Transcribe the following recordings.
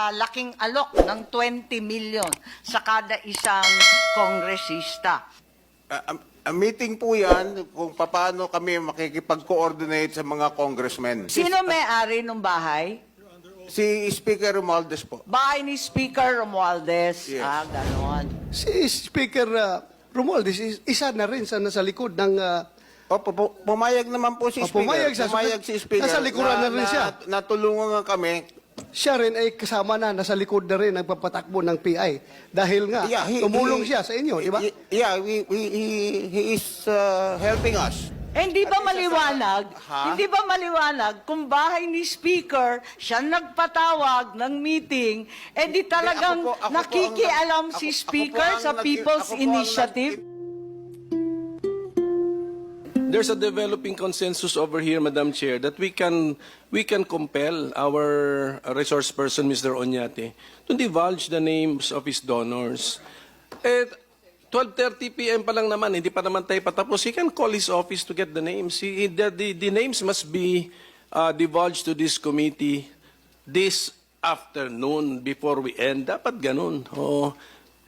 napakalaking alok ng 20 million sa kada isang kongresista. A meeting po yan kung paano kami makikipag-coordinate sa mga congressmen. Sino may-ari ng bahay? Si Speaker Romualdez po. Bahay ni Speaker Romualdez. Yes. Ganon. Si Speaker Romualdez, isa na rin sa nasa likod ng... Opo, pumayag naman po si Speaker. pumayag si Speaker. Nasa likuran na rin siya. Natulungan nga kami. Siya rin ay kasama na, nasa likod na rin nagpapatakbo ng PI. Dahil nga, tumulong siya sa inyo, di ba? Yeah, he is helping us. Hindi ba maliwanag? Ha? Hindi ba maliwanag kung bahay ni Speaker siya nagpatawag ng meeting, di talagang Ako po nakikialam ang- si ako po Speaker ang sa People's ako po ang Initiative? There's a developing consensus over here, Madam Chair, that we can compel our resource person, Mr. Oñate, to divulge the names of his donors. 12:30 p.m. pa lang naman, hindi pa naman tayo patapos. He can call his office to get the names. The names must be divulged to this committee this afternoon before we end. Dapat ganun.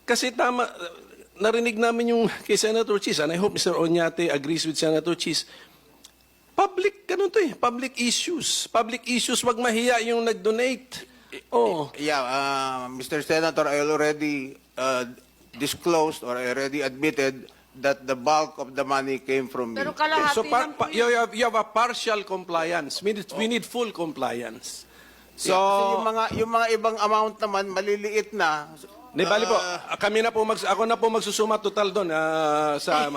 Kasi tama, narinig namin yung kay Senator Chis, and I hope Mr. Oñate agrees with Senator Chis. Public, ganun to public issues. Public issues, wag mahiya yung nag-donate. Yeah, Mr. Senator, I already disclosed or I already admitted that the bulk of the money came from me. Pero kalahati So lang po you have a partial compliance. We need full compliance. So, Kasi yung mga ibang amount naman, maliliit na. di bali po, ako na po magsusuma total doon sa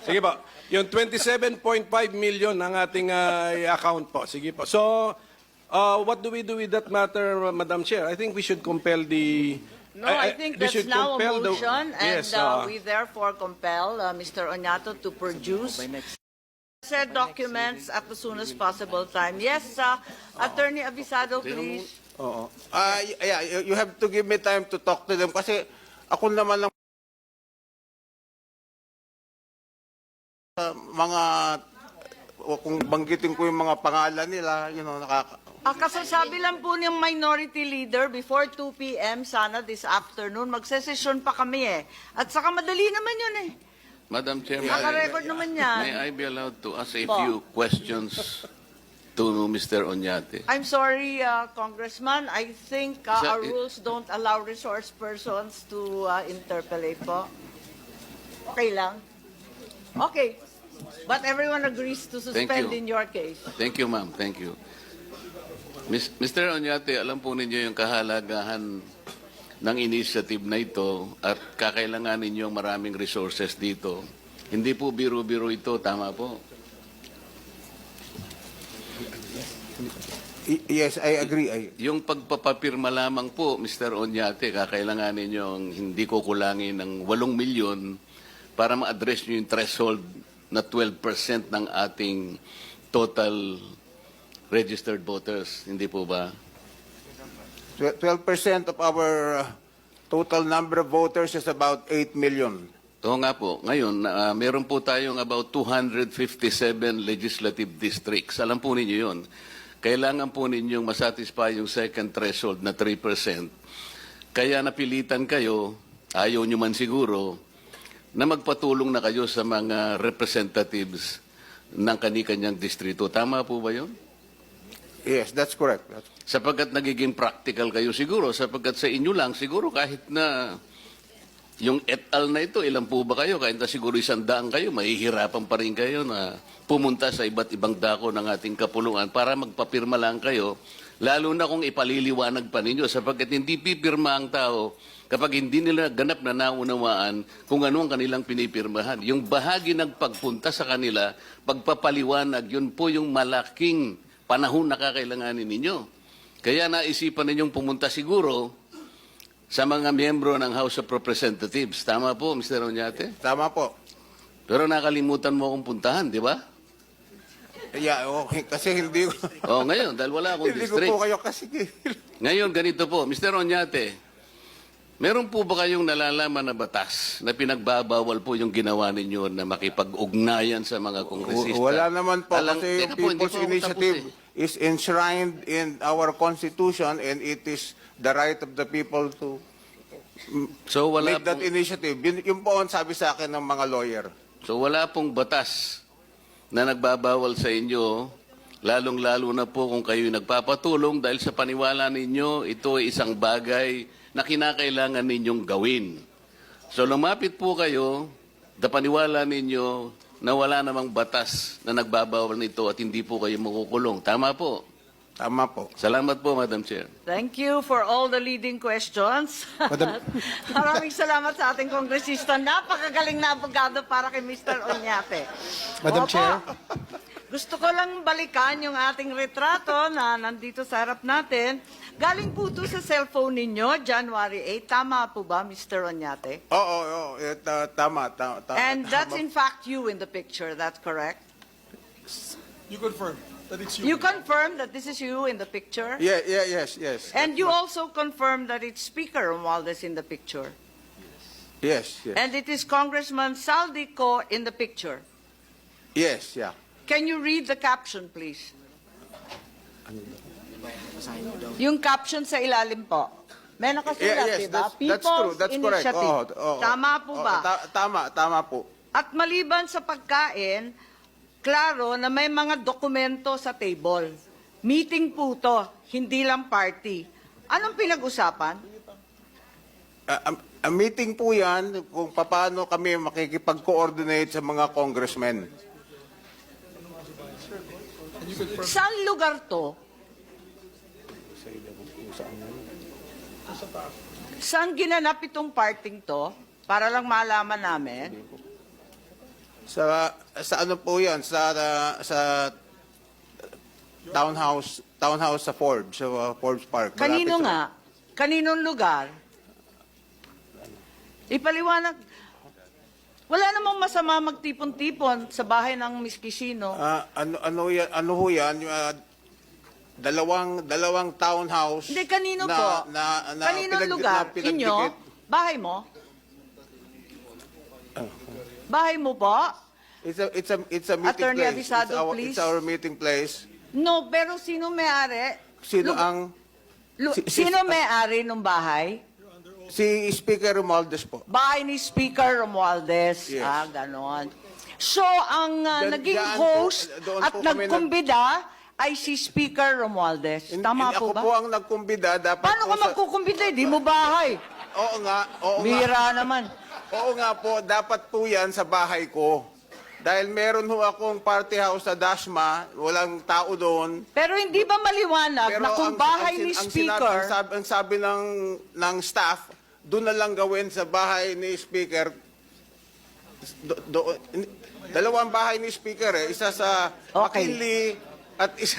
sige po. Yung 27.5 million ang ating account po. Sige po. So, what do we do with that matter, Madam Chair? I think we should compel the No, I think we that's should now a compel the- motion, and Yes, we therefore compel Mr. Oñato to produce said documents at the soonest possible time. Yes, Attorney Avisado, please. Oo. Yeah, you have to give me time to talk to them kasi ako naman lang mga kung banggitin ko yung mga pangalan nila, Kasasabi lang po ng minority leader before 2 p.m. sana this afternoon. Magsesesyon pa kami At saka madali naman yun Madam Chair, Naka-record naman yan. may I be allowed to ask a Po. few questions to Mr. Oñate? I'm sorry, Congressman. I think our Sir, rules don't allow resource persons to interpellate po. Okay lang? Okay. But everyone agrees to suspend you. in your case. Thank you, ma'am. Thank you. Mr. Oñate, alam po ninyo yung kahalagahan ng initiative na ito at kakailanganin ninyo maraming resources dito. Hindi po biro-biro ito, tama po? Yes, I agree. Yung pagpapapirma lamang po, Mr. Oñate, kakailanganin ninyo ang hindi kukulangin ng 8 milyon para ma-address nyo yung threshold na 12% ng ating total registered voters. Hindi po ba? 12% of our total number of voters is about 8 million. Oo nga po. Ngayon, meron po tayong about 257 legislative districts. Alam po ninyo yun. Kailangan po ninyong masatisfy yung second threshold na 3%. Kaya napilitan kayo, ayaw nyo man siguro, na magpatulong na kayo sa mga representatives ng kani-kanyang distrito. Tama po ba yun? Yes, that's correct. Sapagkat nagiging practical kayo siguro, sapagkat sa inyo lang, siguro kahit na yung et al na ito, ilan po ba kayo? Kahit na siguro 100 kayo, mahihirapan pa rin kayo na pumunta sa iba't ibang dako ng ating kapulungan para magpapirma lang kayo, lalo na kung ipaliliwanag pa ninyo, sapagkat hindi pipirma ang tao kapag hindi nila ganap na naunawaan kung ano ang kanilang pinipirmahan. Yung bahagi ng pagpunta sa kanila, pagpapaliwanag, yun po yung malaking panahon na kakailanganin ninyo. Kaya naisipan ninyong pumunta siguro sa mga miyembro ng House of Representatives. Tama po, Mr. Oñate? Tama po. Pero nakalimutan mo akong puntahan, di ba? Yeah, okay. Kasi hindi ko... Ngayon, dahil wala akong hindi ko district. po kayo kasi... Ngayon, ganito po. Mr. Oñate, meron po ba kayong nalalaman na batas na pinagbabawal po yung ginawa ninyo na makipag-ugnayan sa mga kongresista? Wala naman po kasi Teka po, yung hindi People's po ako Initiative, tapos is enshrined in our Constitution, and it is the right of the people to So wala make that pong, initiative. Yun po ang sabi sa akin ng mga lawyer. so wala pong batas na nagbabawal sa inyo, lalong-lalo na po kung kayo nagpapatulong dahil sa paniwala ninyo, ito ay isang bagay na kinakailangan ninyong gawin. So lumapit po kayo, paniwala ninyo na wala namang batas na nagbabawal nito at hindi po kayo makukulong. Tama po. Tama po. Salamat po, Madam Chair. Thank you for all the leading questions. Maraming salamat sa ating kongresista. Napakagaling na abogado para kay Mr. Oñate. Madam Opo. Chair. Gusto ko lang balikan yung ating retrato na nandito sa harap natin. Galing po ito sa cellphone ninyo, January 8. Tama po ba, Mr. Oñate? Oo. Tama. And that's in fact you in the picture, that's correct? You confirm that it's you. You confirm that this is you in the picture? Yes. And you also confirm that it's Speaker Romualdez in the picture? Yes. And it is Congressman Saldico in the picture? Yes, yeah. Can you read the caption, please? Yung caption sa ilalim po. May nakasulat, Yes, di ba? that's true. People's That's correct. Initiative. Oo. Tama po ba? Tama po. At maliban sa pagkain, klaro na may mga dokumento sa table. Meeting po to, hindi lang party. Anong pinag-usapan? A meeting po yan kung paano kami makikipag-coordinate sa mga congressmen. Saan lugar to? Saan ginanap itong parting to? Para lang malaman namin. Sa ano po yan? Sa townhouse sa Forbes, sa Forbes Park. Kanino Malapit sa- nga? Kaninong lugar? Ipaliwanag. Wala namang masama magtipon-tipon sa bahay ng Miss Quisino. ano ho yan? Dalawang townhouse. Hindi, kanino na, po? Na Kaninong lugar? Inyo? Bahay mo? Bahay mo po? It's a meeting Attorney place. Avisado, please. It's our meeting place. No, pero sino may-ari? Sino Lu- ang Sino may-ari ng bahay? si Speaker Romualdez po? Bahay ni Speaker Romualdez. Yes. Ganon. So, ang naging Diyan po, host doon at po kami nagkumbida ay si Speaker Romualdez. Tama po Ako ba? po ang nagkumbida. Dapat Paano po ka magkukumbida? Di mo bahay. Oo nga. Bira naman. Oo nga po, dapat po yan sa bahay ko. Dahil meron ho akong party house sa Dasma, walang tao doon. Pero hindi ba maliwanag na kung bahay ni Speaker, ang sabi ng staff, doon na lang gawin sa bahay ni Speaker. Dalawang bahay ni Speaker Isa sa Okay. McKinley at isa...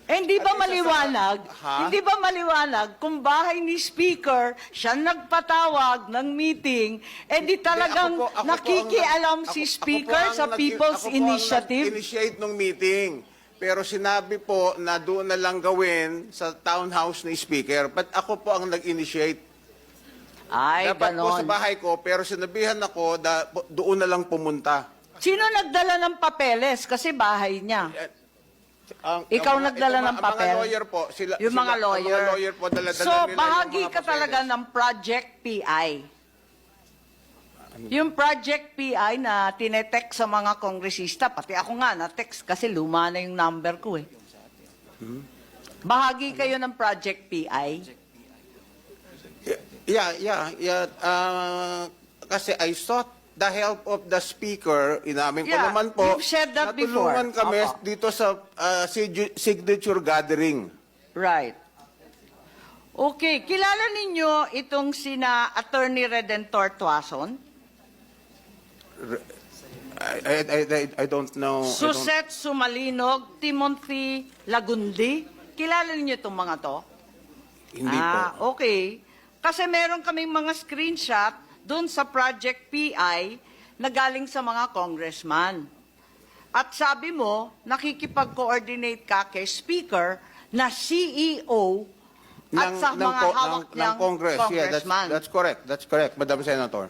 hindi ba At isa sa- maliwanag? Ha? Hindi ba maliwanag kung bahay ni Speaker, siya nagpatawag ng meeting, di talagang Ako po ang nakikialam si Speaker sa People's Initiative? Initiate ng meeting. Pero sinabi po na doon na lang gawin sa townhouse ni Speaker. But ako po ang nag-initiate. Ay, Dapat po sa ganon. bahay ko, pero sinabihan ako doon na lang pumunta. Sino nagdala ng papeles? Kasi bahay niya. Ikaw nagdala ng papel? Ang mga lawyer po. Yung mga lawyer. Ang mga lawyer po, dala-dala So, nila yung bahagi mga ka papeles. talaga ng Project PI. Yung Project PI na tinetext sa mga kongresista, pati ako nga na-text kasi luma na yung number ko eh. Bahagi kayo ng Project PI? Yeah. Kasi I sought the help of the speaker. Inamin ko Yeah, naman po. you've said that before. Natulungan kami Opo. dito sa signature gathering. Right. Okay, kilala ninyo itong sina Attorney Redentor Tuason? I don't know. Suset Sumalinog, Timothy Lagundi. Kilala ninyo itong mga to? Hindi po. Okay. Kasi meron kaming mga screenshot doon sa Project PI na galing sa mga congressman. At sabi mo, nakikipag-coordinate ka kay Speaker na CEO at sa mga hawak ng niyang Congress. Yeah, congressman. that's correct. That's correct, Madam Senator.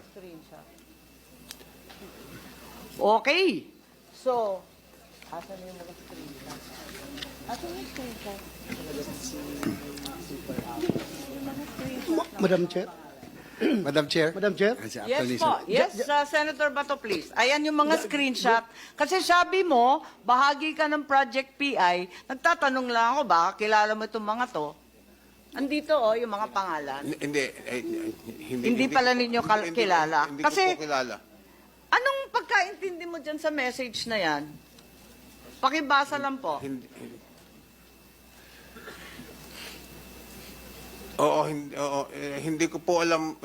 Okay. So, asan yung mga screenshot? Madam Chair. Madam Chair. Madam Chair. Yes po. Yes, Senator Bato, please. Ayan yung mga screenshot. Kasi sabi mo, bahagi ka ng Project PI. Nagtatanong lang ako, ba, kilala mo itong mga to? Andito yung mga pangalan. Hindi pala ninyo kilala. Hindi Kasi- ko po kilala. Anong pagkaintindi mo dyan sa message na yan? Pakibasa lang po. Hindi ko po alam,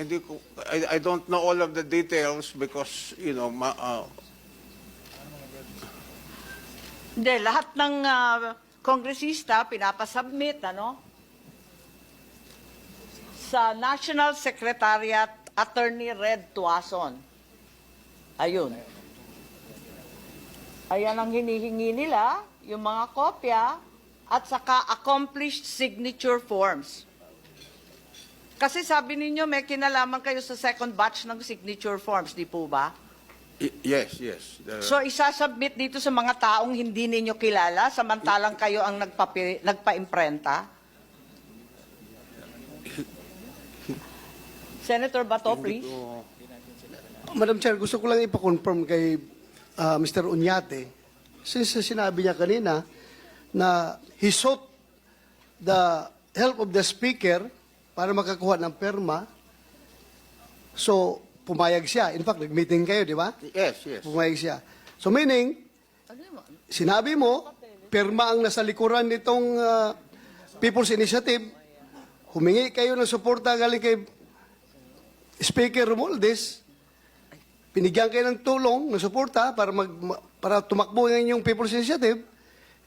I don't know all of the details because, you know, Hindi, lahat ng kongresista pinapasubmit, sa National Secretariat Attorney Red Tuason. Ayun. Ayan ang hinihingi nila, yung mga kopya, at saka accomplished signature forms. Kasi sabi ninyo, may kinalaman kayo sa second batch ng signature forms, di po ba? yes. So isasubmit dito sa mga taong hindi ninyo kilala, samantalang kayo ang nagpa-imprenta? Senator Bato, please. Madam Chair, gusto ko lang ipa-confirm kay Mr. Uñate, since sinabi niya kanina na he sought the help of the Speaker para makakuha ng perma, so pumayag siya. In fact, nag-meeting kayo, di ba? Yes. Pumayag siya. So meaning, sinabi mo, perma ang nasa likuran nitong People's Initiative, humingi kayo ng suporta galing kay Speaker Romualdez, pinigyan kayo ng tulong, ng suporta para tumakbo ng inyong People's Initiative.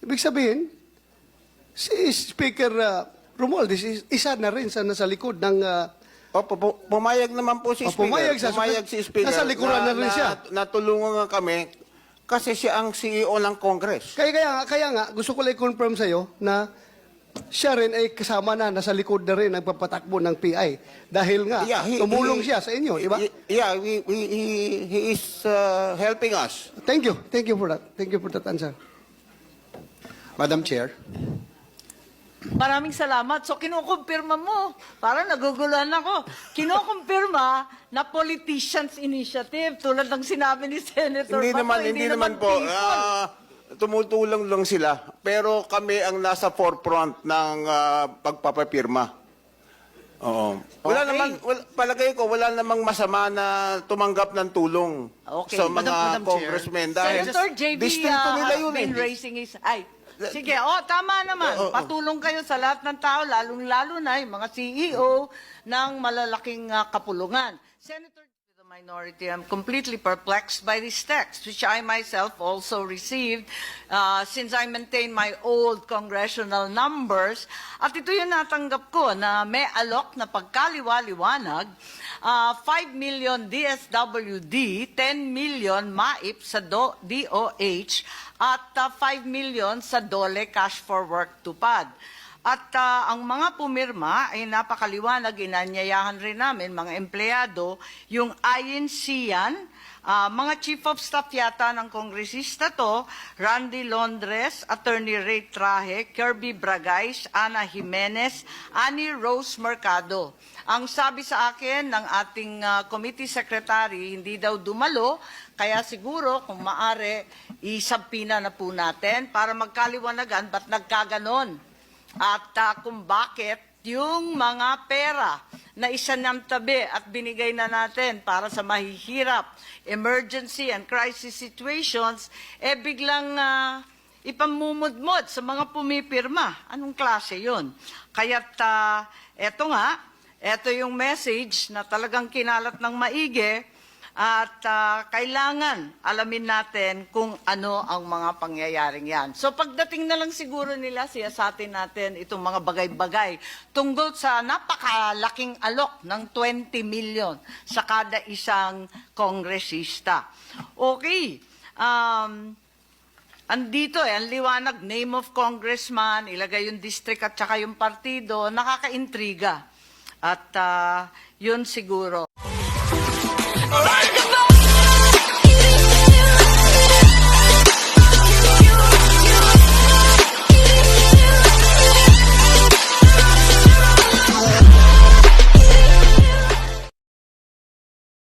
Ibig sabihin, si Speaker Romualdez isa na rin sa nasa likod ng Pumayag naman po si Speaker. pumayag siya. Pumayag si Speaker. Nasa likuran na rin siya. Natulungan nga kami kasi siya ang CEO ng Congress. Kaya nga, gusto ko lang i-confirm sa'yo na siya rin ay kasama na, nasa likod na rin nagpapatakbo ng PI. Dahil nga, tumulong siya sa inyo, di ba? He is helping us. Thank you. Thank you for that. Thank you for that answer. Madam Chair. Maraming salamat. So, kinukumpirma mo. Parang naguguluhan ako. Kinukumpirma na politicians initiative tulad ng sinabi ni Senator Bato. Hindi naman po. people. Tumutulong lang sila. Pero kami ang nasa forefront ng pagpapapirma. Oo. Palagay ko, wala namang masama na tumanggap ng tulong Okay. sa mga Madam Chair. congressmen. Dahil Senator JB distinto nila has yun been eh. raising his... Sige, tama naman. Patulong kayo sa lahat ng tao, lalong-lalo na yung mga CEO ng malalaking kapulungan. Senator, the minority, I'm completely perplexed by this text, which I myself also received since I maintain my old congressional numbers. At ito yung natanggap ko na may alok na pagkaliwa-liwanag, 5 million DSWD, 10 million MAIP sa DOH, at 5 million sa DOLE Cash for Work Tupad. At ang mga pumirma ay napakaliwanag, inanyayahan rin namin, mga empleyado, yung INC yan, mga chief of staff yata ng kongresista to, Randy Londres, Attorney Ray Traje, Kirby Bragais, Ana Jimenez, Annie Rose Mercado. Ang sabi sa akin ng ating committee secretary, hindi daw dumalo, kaya siguro kung maari, isabpina na po natin para magkaliwanagan ba't nagkaganon. At kung bakit yung mga pera na isanamtabi at binigay na natin para sa mahihirap, emergency and crisis situations, biglang ipamumudmod sa mga pumipirma. Anong klase yun? Kaya't eto yung message na talagang kinalat ng maigi at kailangan alamin natin kung ano ang mga pangyayaring yan. So pagdating na lang siguro nila, siyasatin natin itong mga bagay-bagay tungkol sa napakalaking alok ng 20 million sa kada isang kongresista. Okay. Andito ang liwanag, name of congressman, ilagay yung district at saka yung partido, nakakaintriga. At yun siguro.